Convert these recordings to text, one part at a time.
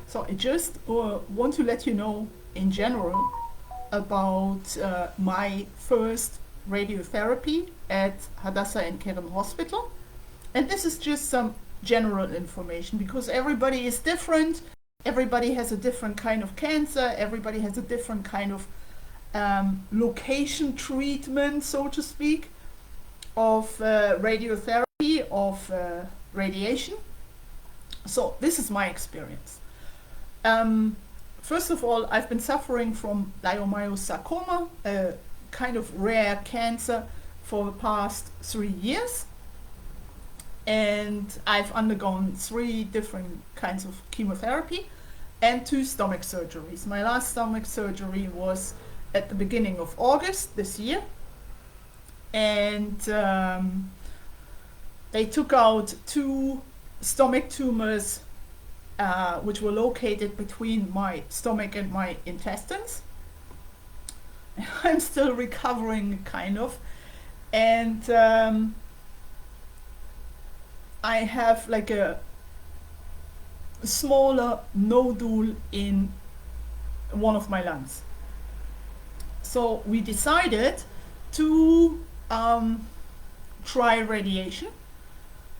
So I just want to let you know in general about my first radiotherapy at Hadassah Ein Kerem hospital. And this is just some general information because everybody is different. Everybody has a different kind of cancer. Everybody has a different kind of location treatment, so to speak, of radiotherapy, of radiation. So this is my experience. First of all, I've been suffering from Leiomeiyosarcoma, a kind of rare cancer, for the past 3 years. And I've undergone 3 different kinds of chemotherapy and 2 stomach surgeries. My last stomach surgery was at the beginning of August this year. And they took out 2 stomach tumors which were located between my stomach and my intestines. I'm still recovering, kind of. And I have like a smaller nodule in one of my lungs. So we decided to try radiation.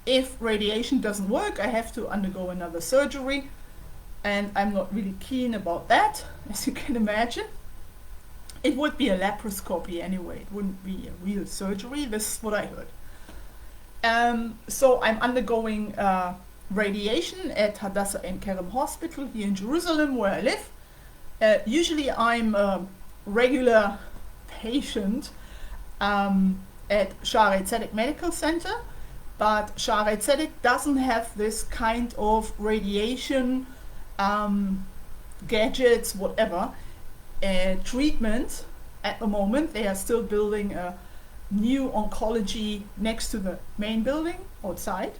If radiation doesn't work, I have to undergo another surgery, and I'm not really keen about that, as you can imagine. It would be a laparoscopy anyway, it wouldn't be a real surgery. This is what I heard. So I'm undergoing radiation at Hadassah Ein Kerem hospital here in Jerusalem, where I live. Usually I'm a regular patient at Shaarei Tzedek Medical Center, but Shaarei Tzedek doesn't have this kind of radiation gadgets, whatever, treatment at the moment. They are still building a new oncology next to the main building outside,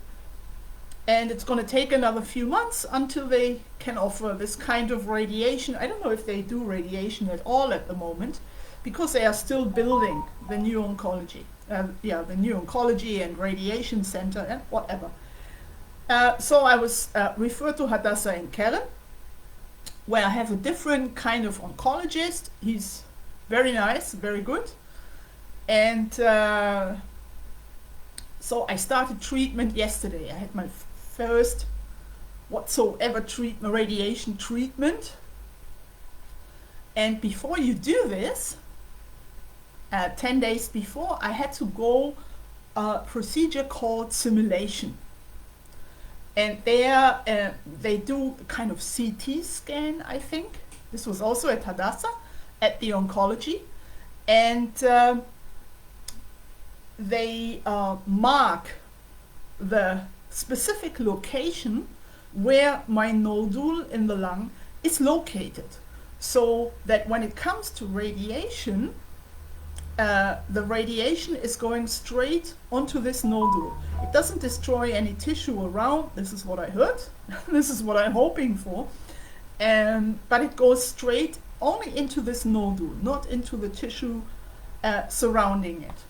and it's going to take another few months until they can offer this kind of radiation. I don't know if they do radiation at all at the moment, because they are still building the new oncology. The new oncology and radiation center and whatever. So I was referred to Hadassah Ein Kerem, where I have a different kind of oncologist. He's very nice, very good. And so I started treatment yesterday. I had my first whatsoever treatment, radiation treatment. And before you do this, 10 days before, I had to go a procedure called simulation. And there they do a kind of CT scan, I think. This was also at Hadassah, at the oncology. And they mark the specific location where my nodule in the lung is located, so that when it comes to radiation, the radiation is going straight onto this nodule. It doesn't destroy any tissue around. This is what I heard. This is what I'm hoping for. But it goes straight only into this nodule, not into the tissue surrounding it.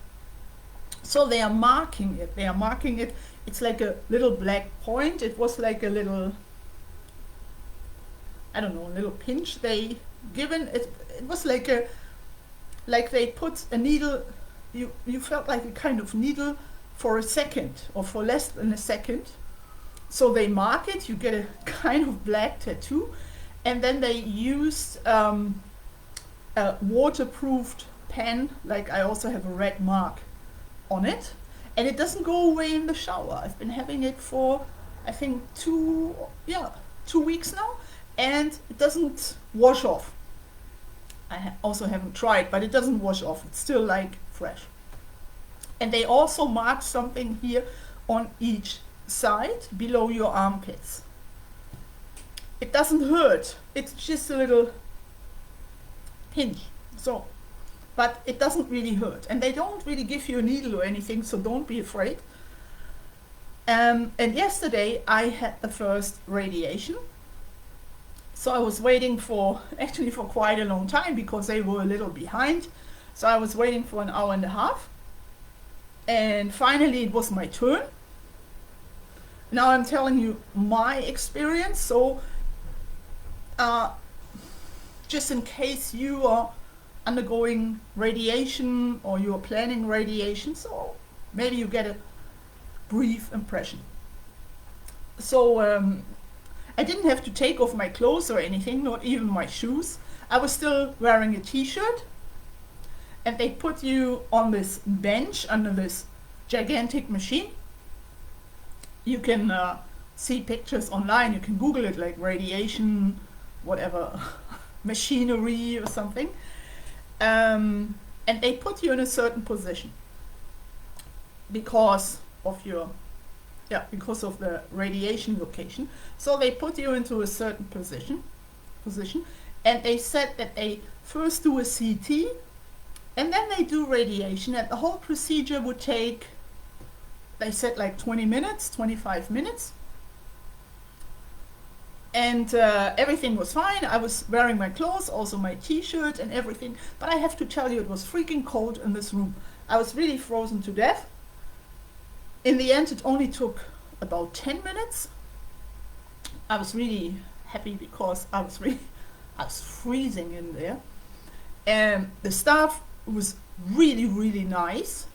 So they are marking it. They are marking it. It's like a little black point. It was like a little, I don't know, a little pinch they given. It was like a, like they put a needle, you felt like a kind of needle for a second or for less than a second. So they mark it, you get a kind of black tattoo, and then they used a waterproofed pen, like I also have a red mark on it, and it doesn't go away in the shower. I've been having it for, I think, 2 weeks now, and it doesn't wash off. I also haven't tried, but it doesn't wash off. It's still like fresh. And they also mark something here on each side below your armpits. It doesn't hurt. It's just a little pinch. So, but it doesn't really hurt. And they don't really give you a needle or anything, so don't be afraid. And yesterday I had the first radiation. So I was waiting for, actually for quite a long time, because they were a little behind. So I was waiting for an hour and a half. And finally it was my turn. Now I'm telling you my experience. So uh, just in case you are undergoing radiation or you are planning radiation, so maybe you get a brief impression. So I didn't have to take off my clothes or anything, not even my shoes. I was still wearing a t-shirt, and they put you on this bench under this gigantic machine. You can see pictures online, you can Google it, like radiation, whatever, machinery or something. And they put you in a certain position because of the radiation location. So they put you into a certain position, and they said that they first do a CT, and then they do radiation, and the whole procedure would take, they said, like 20 minutes, 25 minutes. And everything was fine. I was wearing my clothes, also my t-shirt and everything. But I have to tell you, it was freaking cold in this room. I was really frozen to death. In the end, it only took about 10 minutes. I was really happy because I was freezing in there. And the staff was really, really nice.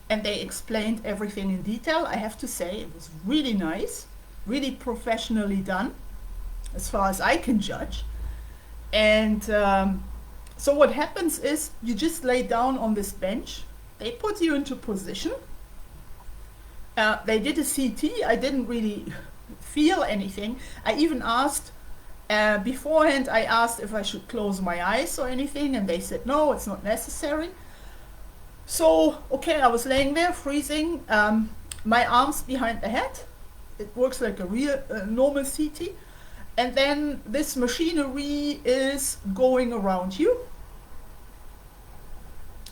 And they explained everything in detail. I have to say, it was really nice, really professionally done, as far as I can judge. And so what happens is you just lay down on this bench. They put you into position. They did a CT. I didn't really feel anything. I even asked, beforehand, I asked if I should close my eyes or anything, and they said, no, it's not necessary. So, okay, I was laying there freezing, my arms behind the head. It works like a real normal CT. And then this machinery is going around you.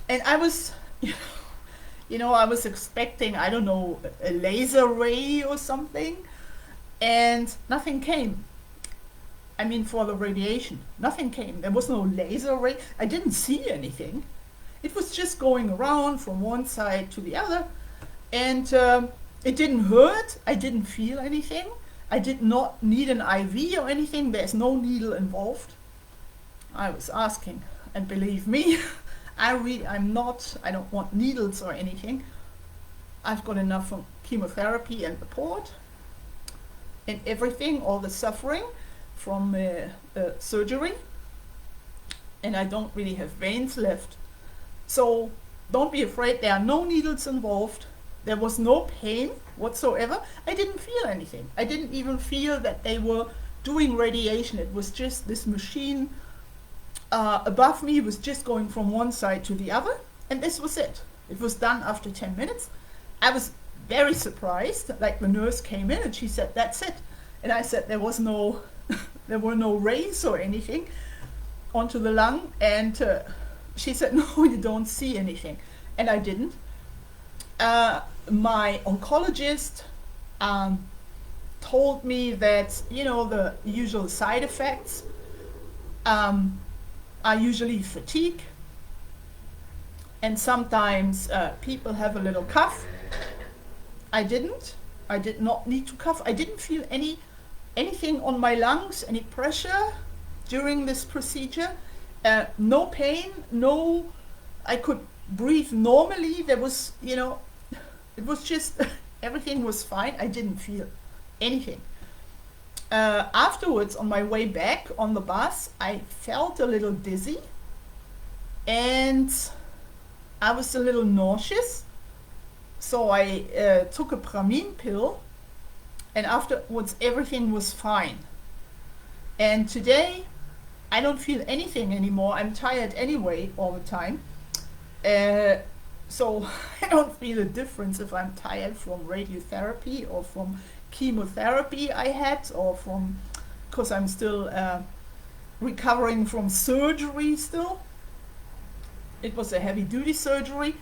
And I was, I was expecting, I don't know, a laser ray or something. And nothing came. I mean, for the radiation, nothing came. There was no laser ray. I didn't see anything. It was just going around from one side to the other. And it didn't hurt. I didn't feel anything. I did not need an IV or anything. There's no needle involved. I was asking, and believe me, I don't want needles or anything. I've got enough from chemotherapy and the port and everything, all the suffering from surgery. And I don't really have veins left. So don't be afraid, there are no needles involved. There was no pain whatsoever. I didn't feel anything. I didn't even feel that they were doing radiation. It was just this machine above me was just going from one side to the other. And this was it. It was done after 10 minutes. I was very surprised. Like, the nurse came in and she said, that's it. And I said there was no, there were no rays or anything onto the lung. And she said, no, you don't see anything. And I didn't. My oncologist told me that, the usual side effects are usually fatigue. And sometimes people have a little cough. I didn't. I did not need to cough. I didn't feel anything on my lungs, any pressure during this procedure. No pain, I could breathe normally. There was, it was just, everything was fine. I didn't feel anything. Afterwards, on my way back on the bus, I felt a little dizzy and I was a little nauseous. So I took a Pramine pill, and afterwards everything was fine. And today I don't feel anything anymore. I'm tired anyway all the time. So I don't feel a difference if I'm tired from radiotherapy or from chemotherapy I had, or from, because I'm still recovering from surgery still. It was a heavy duty surgery.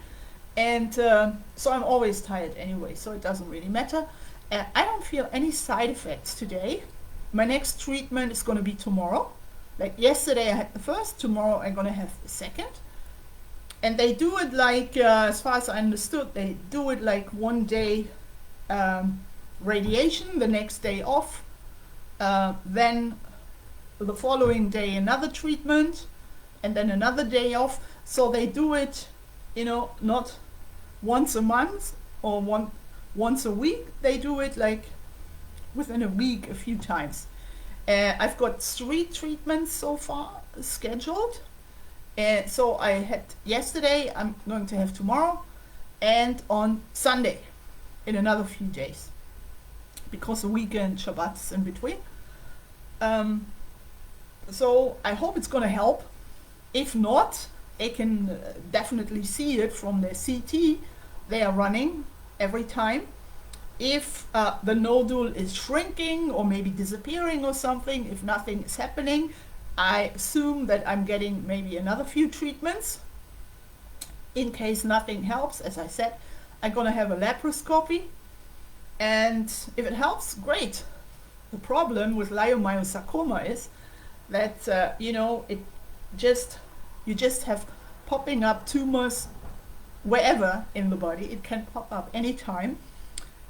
And so I'm always tired anyway, so it doesn't really matter. I don't feel any side effects today. My next treatment is going to be tomorrow. Like yesterday I had the first, tomorrow I'm going to have the second. And they do it like, as far as I understood, they do it like one day radiation, the next day off. Then the following day another treatment, and then another day off. So they do it, not once a month or once a week. They do it like within a week a few times. I've got 3 treatments so far scheduled. So I had yesterday, I'm going to have tomorrow, and on Sunday in another few days, because the weekend Shabbat's in between. So I hope it's going to help. If not, they can definitely see it from their CT they are running every time. If the nodule is shrinking or maybe disappearing or something, if nothing is happening, I assume that I'm getting maybe another few treatments. In case nothing helps, as I said, I'm going to have a laparoscopy. And if it helps, great. The problem with leiomyosarcoma is that, you just have popping up tumors wherever in the body. It can pop up anytime.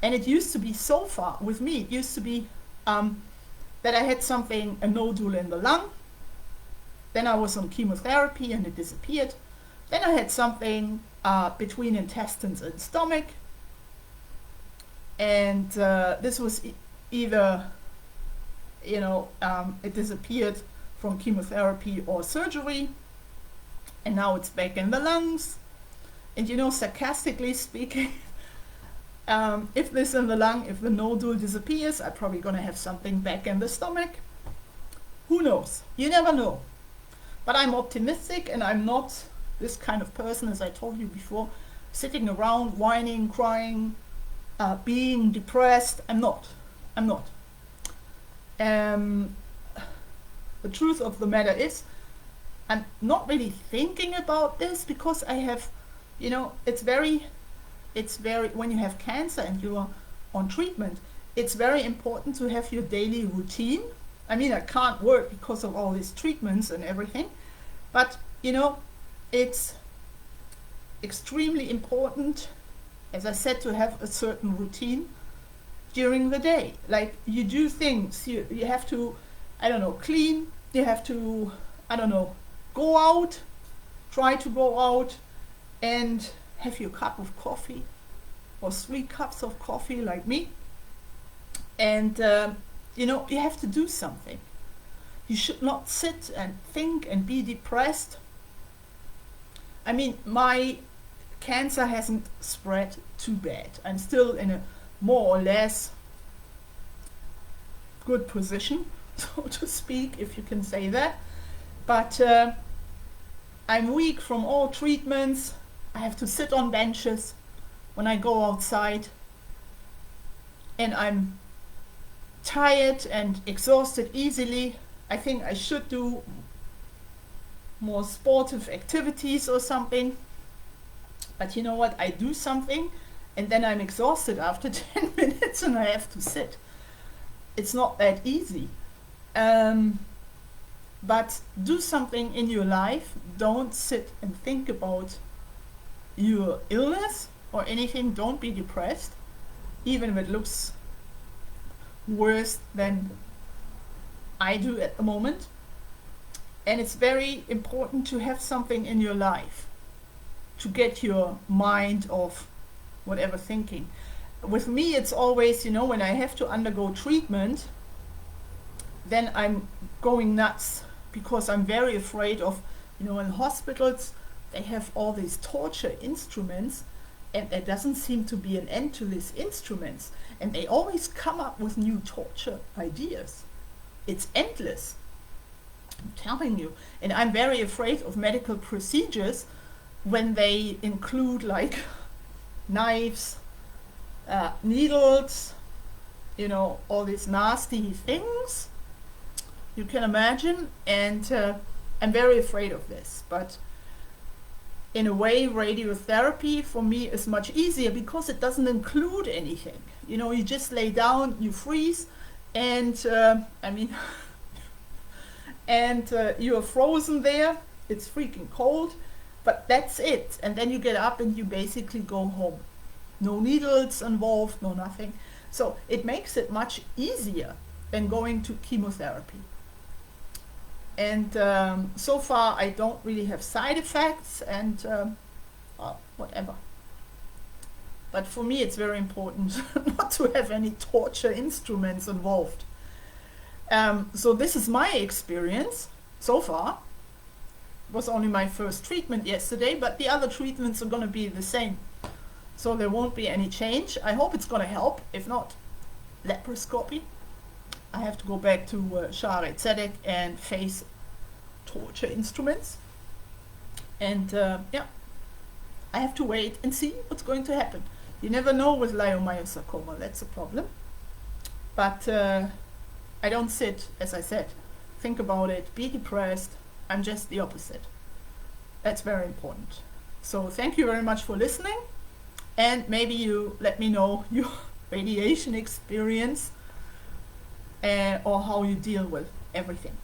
And it used to be so far, with me, it used to be that I had a nodule in the lung. Then I was on chemotherapy and it disappeared. Then I had something between intestines and stomach. And this was either, it disappeared from chemotherapy or surgery. And now it's back in the lungs. And sarcastically speaking, if this in the lung, if the nodule disappears, I'm probably going to have something back in the stomach. Who knows? You never know. But I'm optimistic, and I'm not this kind of person, as I told you before, sitting around whining, crying, being depressed. I'm not. The truth of the matter is, I'm not really thinking about this because I have, it's very, when you have cancer and you are on treatment, it's very important to have your daily routine. I mean, I can't work because of all these treatments and everything, but it's extremely important, as I said, to have a certain routine during the day. Like, you do things, you have to, clean, you have to, go out, try to go out and have your cup of coffee or 3 cups of coffee like me. And, you have to do something. You should not sit and think and be depressed. I mean, my cancer hasn't spread too bad. I'm still in a more or less good position, so to speak, if you can say that. But I'm weak from all treatments. I have to sit on benches when I go outside. And I'm tired and exhausted easily. I think I should do more sportive activities or something. But you know what? I do something and then I'm exhausted after 10 minutes and I have to sit. It's not that easy. But do something in your life. Don't sit and think about your illness or anything. Don't be depressed, even if it looks worse than I do at the moment. And it's very important to have something in your life to get your mind off whatever thinking. With me, it's always, when I have to undergo treatment, then I'm going nuts because I'm very afraid of, in hospitals, they have all these torture instruments and there doesn't seem to be an end to these instruments. And they always come up with new torture ideas. It's endless. I'm telling you. And I'm very afraid of medical procedures when they include like knives, needles, all these nasty things you can imagine. And I'm very afraid of this. But in a way, radiotherapy for me is much easier because it doesn't include anything. You just lay down, you freeze, and you're frozen there. It's freaking cold, but that's it. And then you get up and you basically go home. No needles involved, no nothing. So it makes it much easier than going to chemotherapy. And so far I don't really have side effects, and well, whatever. But for me it's very important not to have any torture instruments involved. So this is my experience so far. It was only my first treatment yesterday, but the other treatments are going to be the same. So there won't be any change. I hope it's going to help. If not, laparoscopy. I have to go back to Shari Tzedek and face torture instruments. And yeah, I have to wait and see what's going to happen. You never know with leiomyosarcoma, that's a problem. But I don't sit, as I said, think about it, be depressed. I'm just the opposite. That's very important. So thank you very much for listening. And maybe you let me know your radiation experience or how you deal with everything.